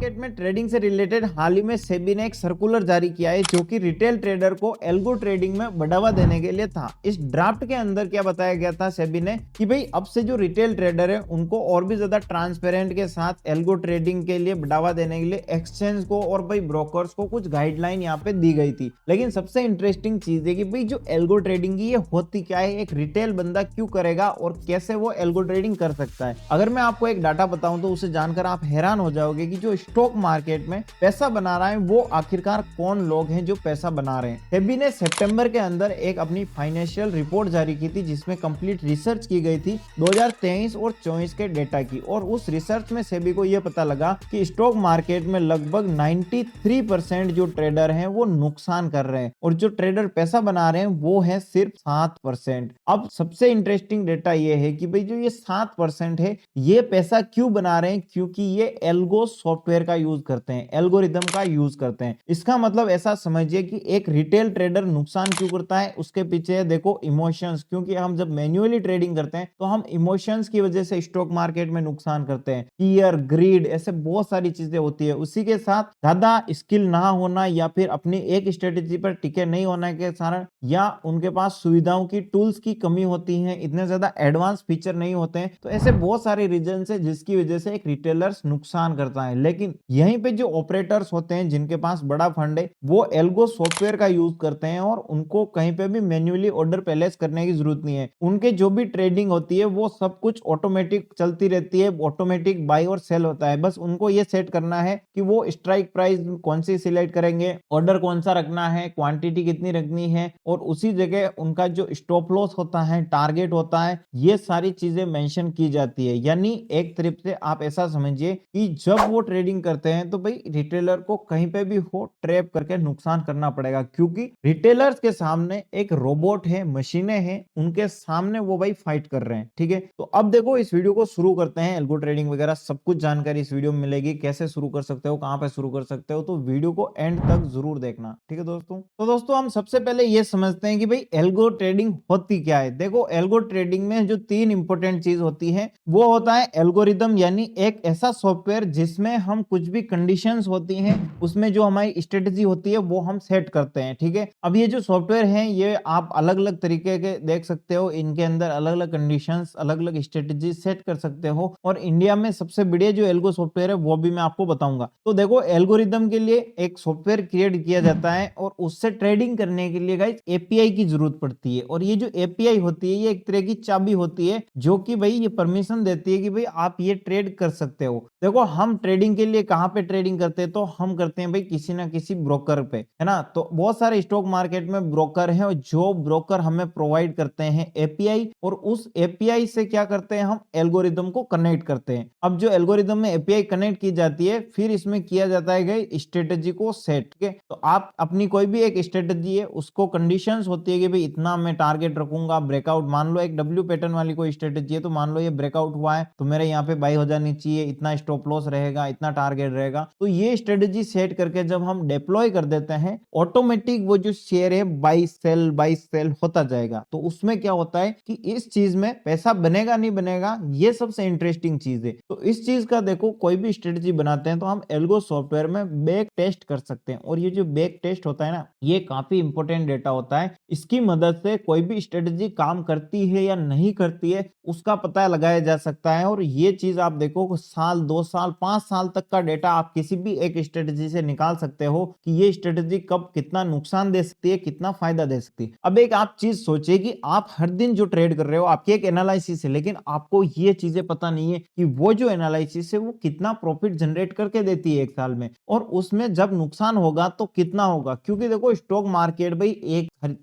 Market में trading से related हाल ही में सेबी ने एक सर्कुलर जारी किया है जो कि रिटेल ट्रेडर को एल्गो ट्रेडिंग में बढ़ावा देने के लिए था। इस ड्राफ्ट के अंदर क्या बताया गया था सेबी ने कि भाई अब से जो रिटेल ट्रेडर है उनको और भी ज्यादा ट्रांसपेरेंट के साथ एल्गो ट्रेडिंग के लिए बढ़ावा देने के लिए एक्सचेंज को और भाई ब्रोकर्स को कुछ गाइडलाइन यहाँ पे दी गई थी। लेकिन सबसे इंटरेस्टिंग चीज है कि भाई जो एल्गो ट्रेडिंग की ये होती क्या है, एक रिटेल बंदा क्यों करेगा और कैसे वो एल्गो ट्रेडिंग कर सकता है। अगर मैं आपको एक डाटा बताऊं तो उसे जानकर आप हैरान हो जाओगे कि जो स्टॉक मार्केट में पैसा बना रहा है वो आखिरकार कौन लोग हैं जो पैसा बना रहे हैं। सेबी ने सितंबर के अंदर एक अपनी फाइनेंशियल रिपोर्ट जारी की थी जिसमें कंप्लीट रिसर्च की गई थी 2023 और 24 के डेटा की, और उस रिसर्च में सेबी को यह पता लगा कि स्टॉक मार्केट में लगभग 93% जो ट्रेडर हैं वो नुकसान कर रहे हैं और जो ट्रेडर पैसा बना रहे हैं वो है सिर्फ 7%। अब सबसे इंटरेस्टिंग डेटा ये है कि भाई जो ये 7% है ये पैसा क्यों बना रहे हैं, क्योंकि ये एल्गो सॉफ्टवेयर का यूज करते हैं, एल्गोरिदम का यूज करते हैं। इसका मतलब ऐसा समझिए कि एक रिटेल ट्रेडर नुकसान क्यों करता है, उसके पीछे देखो इमोशंस, क्योंकि हम जब मैन्युअली ट्रेडिंग करते हैं तो हम इमोशंस की वजह से स्टॉक मार्केट में नुकसान करते हैं। फियर, ग्रीड, ऐसे बहुत सारी चीजें होती है। उसी के साथ ज्यादा स्किल ना होना या फिर अपनी एक स्ट्रेटेजी पर टिके नहीं होने के कारण या उनके पास सुविधाओं की, टूल्स की कमी होती है, इतने ज्यादा एडवांस फीचर नहीं होते हैं। तो ऐसे बहुत सारे रीजन है जिसकी वजह से एक रिटेलर्स नुकसान करता है। लेकिन यहीं पे जो ऑपरेटर्स होते हैं जिनके पास बड़ा फंड है वो एल्गो सॉफ्टवेयर का यूज करते हैं और उनको कहीं पे भी मैन्युअली ऑर्डर प्लेस करने की जरूरत नहीं है। उनके जो भी ट्रेडिंग होती है वो सब कुछ ऑटोमेटिक चलती रहती है, ऑटोमेटिक बाय और सेल होता है। बस उनको ये सेट करना है कि वो स्ट्राइक प्राइस कौन सी सिलेक्ट करेंगे, ऑर्डर कौन सा रखना है, क्वांटिटी कितनी रखनी है, और उसी जगह उनका जो स्टॉप लॉस होता है, टारगेट होता है, ये सारी चीजें मेंशन की जाती है। यानी एक तरफ से आप ऐसा समझिए कि जब वो ट्रेडिंग करते हैं तो भाई रिटेलर को कहीं पे भी हो ट्रैप करके नुकसान करना पड़ेगा, क्योंकि रिटेलर्स के सामने एक रोबोट है, मशीनें हैं, उनके सामने वो भाई फाइट कर रहे हैं। ठीक है, तो अब देखो इस वीडियो को शुरू करते हैं। एल्गो ट्रेडिंग वगैरह सब कुछ जानकारी इस वीडियो में मिलेगी, कैसे शुरू कर सकते हो, कहां पे शुरू कर सकते हो, तो वीडियो को एंड तक जरूर देखना। ठीक है दोस्तों, तो दोस्तों हम सबसे पहले ये समझते हैं कि भाई एल्गो ट्रेडिंग होती क्या है। देखो एल्गो ट्रेडिंग में जो तीन इंपॉर्टेंट चीज होती है वो होता है एल्गोरिदम, यानी एक ऐसा सॉफ्टवेयर जिसमें हम कुछ भी कंडीशंस होती हैं उसमें जो हमारी स्ट्रेटेजी होती है वो हम सेट करते हैं। ठीक है, अब ये जो सॉफ्टवेयर है ये आप अलग अलग तरीके के देख सकते हो, इनके अंदर अलग अलग कंडीशंस, अलग अलग स्ट्रेटेजी सेट कर सकते हो, और इंडिया में सबसे बढ़िया जो एल्गो सॉफ्टवेयर है वो भी मैं आपको बताऊंगा। तो देखो एल्गोरिदम के लिए एक सॉफ्टवेयर क्रिएट किया जाता है और उससे ट्रेडिंग करने के लिए गाइस एपीआई की जरूरत पड़ती है, और ये जो एपीआई होती है ये एक तरह की चाबी होती है जो कि भाई ये परमिशन देती है कि भाई आप ये ट्रेड कर सकते हो। देखो हम ट्रेडिंग के लिए कहां पे ट्रेडिंग करते हैं, तो हम करते हैं भाई किसी ना किसी ब्रोकर पे, है ना। तो बहुत सारे स्टॉक मार्केट में ब्रोकर हैं और जो ब्रोकर हमें प्रोवाइड करते हैं एपीआई, और उस एपीआई से क्या करते हैं हम एल्गोरिदम को कनेक्ट करते हैं। अब जो एल्गोरिदम में एपीआई कनेक्ट की जाती है फिर इसमें किया जाता है स्ट्रेटेजी को सेट। ठीक है, तो आप अपनी कोई भी एक स्ट्रेटेजी है उसको कंडीशंस होती है कि भाई इतना मैं टारगेट रखूंगा, ब्रेकआउट, मान लो एक डब्ल्यू पैटर्न वाली कोई स्ट्रेटेजी है तो मान लो ये ब्रेकआउट हुआ है तो मेरे यहाँ पे बाई हो जानी चाहिए, इतना स्टॉप लॉस रहेगा, इतना टारगेट रहेगा। तो ये स्ट्रेटेजी सेट करके जब हम डिप्लॉय कर देते हैं ऑटोमेटिक वो जो शेयर है बाई सेल होता जाएगा। तो उसमें क्या होता है कि इस चीज में पैसा बनेगा नहीं बनेगा ये सबसे इंटरेस्टिंग चीज है। तो इस चीज का देखो कोई भी स्ट्रेटेजी बनाते हैं तो हम एल्गो सॉफ्टवेयर में बैक टेस्ट कर सकते हैं, और ये जो बैक टेस्ट होता है ना ये काफी इंपॉर्टेंट डेटा होता है। इसकी मदद से कोई भी स्ट्रेटेजी काम करती है या नहीं करती है उसका पता लगाया जा सकता है। और ये चीज आप देखो साल, 2 साल, 5 साल तक का डेटा आप किसी भी एक स्ट्रेटेजी से निकाल सकते हो कि ये स्ट्रेटेजी कब कितना नुकसान दे सकती है, कितना फायदा दे सकती है। अब एक आप चीज सोचिए कि आप हर दिन जो ट्रेड कर रहे हो आपकी एक एनालिसिस है, लेकिन आपको ये चीजें पता नहीं है कि वो जो एनालिसिस है वो कितना प्रॉफिट जनरेट करके देती है एक साल में, और उसमें जब नुकसान होगा तो कितना होगा। क्योंकि देखो स्टॉक मार्केट भाई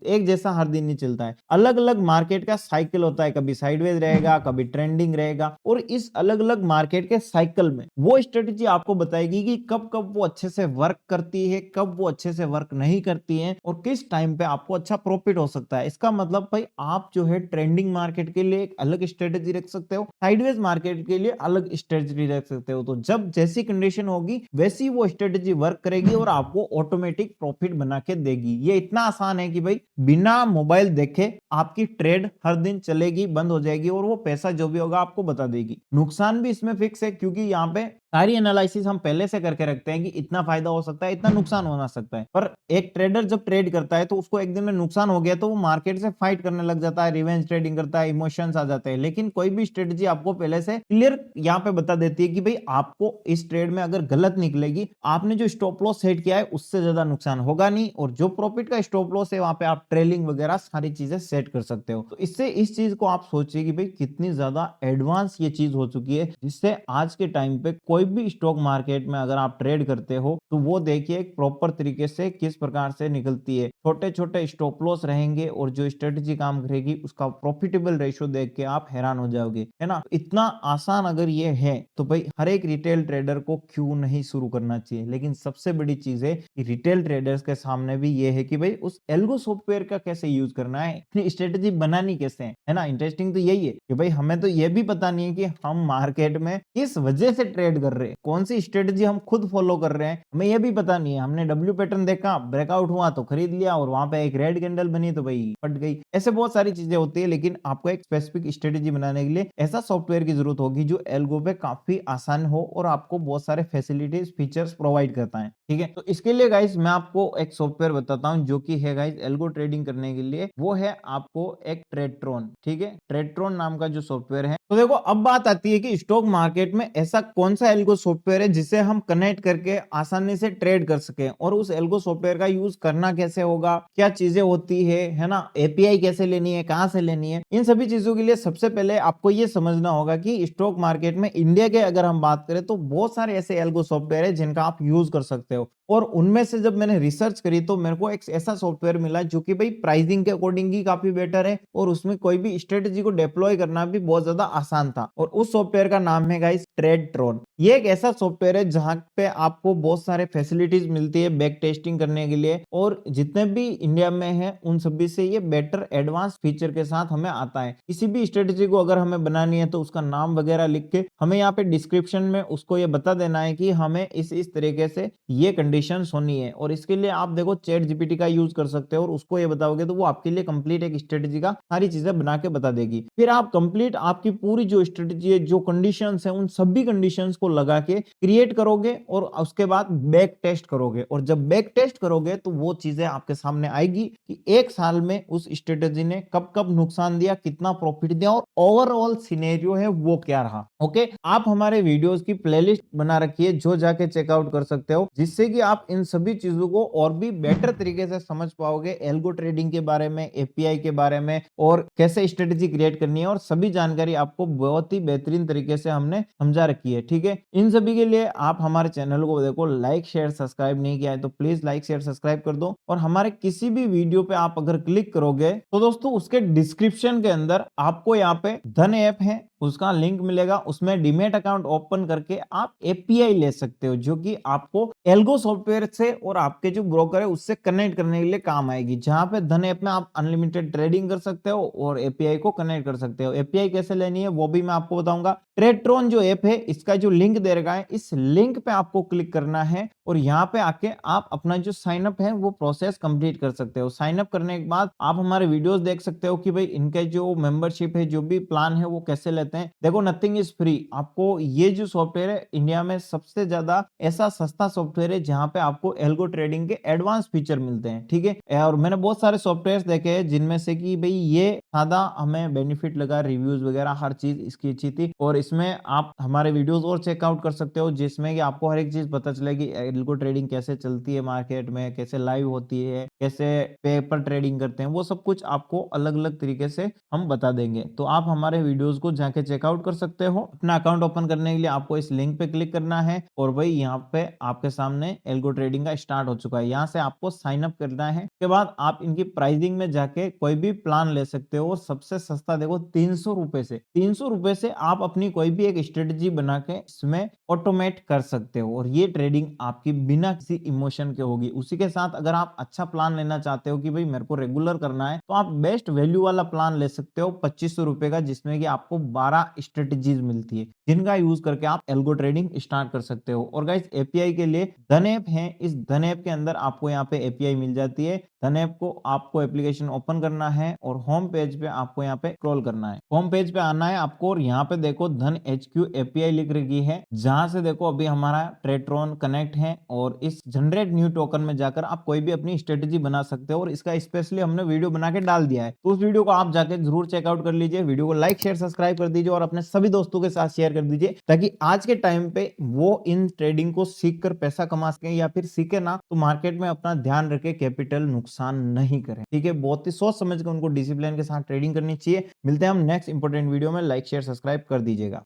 एक जैसा हर दिन नहीं चलता है, अलग अलग मार्केट का साइकिल होता है, कभी साइडवेज रहेगा, कभी ट्रेंडिंग रहेगा, और इस अलग अलग मार्केट के साइकिल में वो स्ट्रेटेजी आपको बताएगी कि कब कब वो अच्छे से वर्क करती है, कब वो अच्छे से वर्क नहीं करती है, और किस टाइम पे आपको अच्छा प्रॉफिट हो सकता है। इसका मतलब भाई आप जो है ट्रेंडिंग मार्केट के लिए एक अलग स्ट्रेटेजी रख सकते हो, साइडवेज मार्केट के लिए अलग स्ट्रेटेजी रख सकते हो। तो जब जैसी कंडीशन होगी वैसी वो स्ट्रेटेजी वर्क करेगी और आपको ऑटोमेटिक प्रॉफिट बना के देगी। ये इतना आसान है कि भाई बिना मोबाइल देखे आपकी ट्रेड हर दिन चलेगी, बंद हो जाएगी, और वो पैसा जो भी होगा आपको बता देगी। नुकसान भी इसमें फिक्स है क्योंकि यहाँ पे सारी एनालिसिस हम पहले से करके रखते हैं कि इतना फायदा हो सकता है, इतना नुकसान होना सकता है। पर एक ट्रेडर जब ट्रेड करता है तो उसको एक दिन में नुकसान हो गया तो वो मार्केट से फाइट करने लग जाता है, रिवेंज ट्रेडिंग करता है, इमोशंस आ जाते हैं। लेकिन कोई भी स्ट्रेटजी आपको पहले से क्लियर यहाँ पे बता देती है कि भाई आपको इस ट्रेड में अगर गलत निकलेगी, आपने जो स्टॉप लॉस सेट किया है उससे ज्यादा नुकसान होगा नहीं, और जो प्रॉफिट का स्टॉप लॉस है वहां पे आप ट्रेलिंग वगैरह सारी चीजें सेट कर सकते हो। तो इससे इस चीज को आप सोचिए कि भाई कितनी ज्यादा एडवांस ये चीज हो चुकी है, जिससे आज के टाइम पे कोई भी स्टॉक मार्केट में अगर आप ट्रेड करते हो तो वो देखिए एक प्रॉपर तरीके से किस प्रकार से निकलती है। छोटे छोटे स्टॉप लॉस रहेंगे और जो स्ट्रेटजी काम करेगी उसका प्रॉफिटेबल रेशियो देख के आप हैरान हो जाओगे, है ना। इतना आसान अगर ये है तो भाई हर एक रिटेल ट्रेडर को क्यों नहीं शुरू करना चाहिए। लेकिन सबसे बड़ी चीज है कि रिटेल ट्रेडर्स के सामने भी ये है कि भाई उस एल्गो सॉफ्टवेयर का कैसे यूज करना है, अपनी स्ट्रेटजी बनानी कैसे है ना। इंटरेस्टिंग तो यही है कि भाई हमें तो ये भी पता नहीं है कि हम मार्केट में किस वजह से ट्रेड कर रहे हैं, कौन सी स्ट्रेटजी हम खुद फॉलो कर रहे हैं, हमें ये भी पता नहीं है। हमने डब्ल्यू पैटर्न देखा, ब्रेकआउट हुआ तो खरीद लिया, और वहां पे एक रेड कैंडल बनी तो भाई फट गई। ऐसे बहुत सारी चीजें होती है। लेकिन आपको एक स्पेसिफिक स्ट्रेटजी बनाने के लिए ऐसा सॉफ्टवेयर की जरूरत होगी जो एल्गो पे काफी आसान हो और आपको बहुत सारे फैसिलिटीज फीचर्स प्रोवाइड करता है, ठीक है। तो इसके लिए गाइस मैं आपको एक सॉफ्टवेयर बताता हूं जो कि है गाइस एल्गो ट्रेडिंग करने के लिए, वो है आपको एक ट्रेडट्रॉन, ठीक है। ट्रेडट्रॉन नाम का जो सॉफ्टवेयर है, तो देखो अब बात आती है कि स्टॉक मार्केट में ऐसा कौन सा एल्गो सॉफ्टवेयर है जिसे हम कनेक्ट करके आसानी से ट्रेड कर सके, और उस एल्गो सॉफ्टवेयर का यूज करना कैसे होगा, क्या चीजें होती है ना, एपीआई कैसे लेनी है, कहां से लेनी है। इन सभी चीजों के लिए सबसे पहले आपको यह समझना होगा कि स्टॉक मार्केट में इंडिया के अगर हम बात करें तो बहुत सारे ऐसे एल्गो सॉफ्टवेयर है जिनका आप यूज कर सकते हो। और उनमें से जब मैंने रिसर्च करी तो मेरे को एक ऐसा सॉफ्टवेयर मिला जो कि भाई प्राइसिंग के अकॉर्डिंग ही काफी बेटर है, और उसमें कोई भी स्ट्रेटजी को डिप्लॉय करना भी बहुत ज्यादा आसान था। और उस सॉफ्टवेयर का नाम है गाइस ट्रेडट्रॉन। ये एक ऐसा सॉफ्टवेयर है जहां पे आपको बहुत सारे फैसिलिटीज मिलती है बैक टेस्टिंग करने के लिए, और जितने भी इंडिया में है उन सभी से ये बेटर एडवांस फीचर के साथ हमें आता है। किसी भी स्ट्रेटजी को अगर हमें बनानी है तो उसका नाम वगैरह लिख के हमें यहाँ पे डिस्क्रिप्शन में उसको ये बता देना है कि हमें इस तरीके से ये कंडीशंस होनी है। और इसके लिए आप देखो चैट जीपीटी का यूज कर सकते हो, और उसको ये बताओगे तो वो आपके लिए कंप्लीट एक स्ट्रेटजी का सारी चीजें बना के बता देगी। फिर आप कंप्लीट आपकी पूरी जो स्ट्रेटजी है, जो कंडीशंस है, उन सभी कंडीशंस को लगा के क्रिएट करोगे और उसके बाद बैक टेस्ट करोगे। और जब बैक टेस्ट करोगे तो वो चीजें आपके सामने आएगी कि एक साल में उस स्ट्रेटजी ने कब कब नुकसान दिया, कितना प्रॉफिट दिया, और ओवरऑल सिनेरियो है वो क्या रहा। ओके, आप हमारे वीडियोस की प्लेलिस्ट बना रखी है जो जाके चेकआउट कर सकते हो, जिससे कि आप इन सभी चीजों को और भी बेटर तरीके से समझ पाओगे, एल्गो ट्रेडिंग के बारे में, एपीआई के बारे में, और कैसे स्ट्रेटजी क्रिएट करनी है, और सभी जानकारी आपको बहुत ही बेहतरीन तरीके से हमने समझा रखी है, ठीक है। इन सभी के लिए आप हमारे चैनल को देखो, लाइक शेयर सब्सक्राइब नहीं किया है तो प्लीज लाइक शेयर सब्सक्राइब कर दो। और हमारे किसी भी वीडियो पे आप अगर क्लिक करोगे तो दोस्तों उसके डिस्क्रिप्शन के अंदर आपको यहाँ पे धन ऐप है उसका लिंक मिलेगा, उसमें डीमेट अकाउंट ओपन करके आप एपीआई ले सकते हो, जो कि आपको एल्गो सॉफ्टवेयर से और आपके जो ब्रोकर है उससे कनेक्ट करने के लिए काम आएगी। जहां पे धन ऐप में आप अनलिमिटेड ट्रेडिंग कर सकते हो और एपीआई को कनेक्ट कर सकते हो। एपीआई कैसे लेनी है वो भी मैं आपको बताऊंगा। ट्रेडट्रॉन जो ऐप है इसका जो लिंक दे रखा है, इस लिंक पे आपको क्लिक करना है और यहाँ पे आके आप अपना जो साइन अप है वो प्रोसेस कंप्लीट कर सकते हो। साइन अप करने के बाद आप हमारे वीडियोस देख सकते हो कि भाई इनके जो मेंबरशिप है, जो भी प्लान है वो कैसे लेते हैं। देखो नथिंग इज फ्री। आपको ये जो सॉफ्टवेयर है इंडिया में सबसे ज्यादा ऐसा सस्ता सॉफ्टवेयर है जहां पे आपको एल्गो ट्रेडिंग के एडवांस फीचर मिलते हैं, ठीक है। और मैंने बहुत सारे सॉफ्टवेयर देखे हैं जिनमें से कि भाई ये ज्यादा हमें बेनिफिट लगा, रिव्यूज वगैरह हर चीज इसकी अच्छी थी। और इसमें आप हमारे वीडियोस और चेकआउट कर सकते हो जिसमें कि आपको हर एक चीज पता चलेगी, एल्गो ट्रेडिंग कैसे चलती है मार्केट में, कैसे लाइव होती है, कैसे पेपर ट्रेडिंग करते हैं, वो सब कुछ आपको अलग अलग तरीके से हम बता देंगे। तो आप हमारे वीडियोस को जाके चेकआउट कर सकते हो। अपना अकाउंट ओपन करने के लिए आपको इस लिंक पे क्लिक करना है और भाई यहाँ पे आपके सामने एल्गो ट्रेडिंग का स्टार्ट हो चुका है। यहाँ से आपको साइन अप करना है। उसके बाद आप इनकी प्राइसिंग में जाके कोई भी प्लान ले सकते हो। सबसे सस्ता देखो 300 रुपए से, 300 रुपए से आप अपनी कोई भी एक स्ट्रेटजी बना के इसमें ऑटोमेट कर सकते हो और ये ट्रेडिंग आपकी बिना किसी इमोशन के होगी। उसी के साथ अगर आप अच्छा प्लान लेना चाहते हो कि भाई मेरे को रेगुलर करना है, तो आप बेस्ट वैल्यू वाला प्लान ले सकते हो 2500 रुपए का, जिसमें कि आपको 12 स्ट्रेटेजीज मिलती है जिनका यूज करके आप एल्गो ट्रेडिंग स्टार्ट कर सकते हो। और गाइस एपीआई के लिए धन ऐप है, इस धन ऐप के अंदर आपको यहाँ पे एपीआई मिल जाती है। धन ऐप को आपको एप्लीकेशन ओपन करना है और होम पेज पे आपको यहाँ पे स्क्रॉल करना है, होम पेज पे आना है आपको और यहाँ पे देखो धन HQ एपीआई लिख रखी है, जहां से देखो अभी हमारा ट्रेट्रॉन कनेक्ट है और इस जनरेट न्यू टोकन में जाकर आप कोई भी अपनी स्ट्रेटेजी बना सकते हो और इसका स्पेशली हमने वीडियो बना के डाल दिया है, तो उस वीडियो को आप जाके जरूर चेकआउट कर लीजिए। वीडियो को लाइक शेयर सब्सक्राइब कर दीजिए और अपने सभी दोस्तों के साथ शेयर कर दीजिए ताकि आज के टाइम पे वो इन ट्रेडिंग को सीख कर पैसा कमा सके या फिर सीखे ना तो मार्केट में अपना ध्यान रखे, कैपिटल नुकसान नहीं करे। ठीक है, बहुत ही सोच समझ कर उनको डिसिप्लिन के साथ ट्रेडिंग करनी चाहिए। मिलते हैं हम नेक्स्ट इंपॉर्टेंट वीडियो में, लाइक शेयर सब्सक्राइब कर दीजिएगा।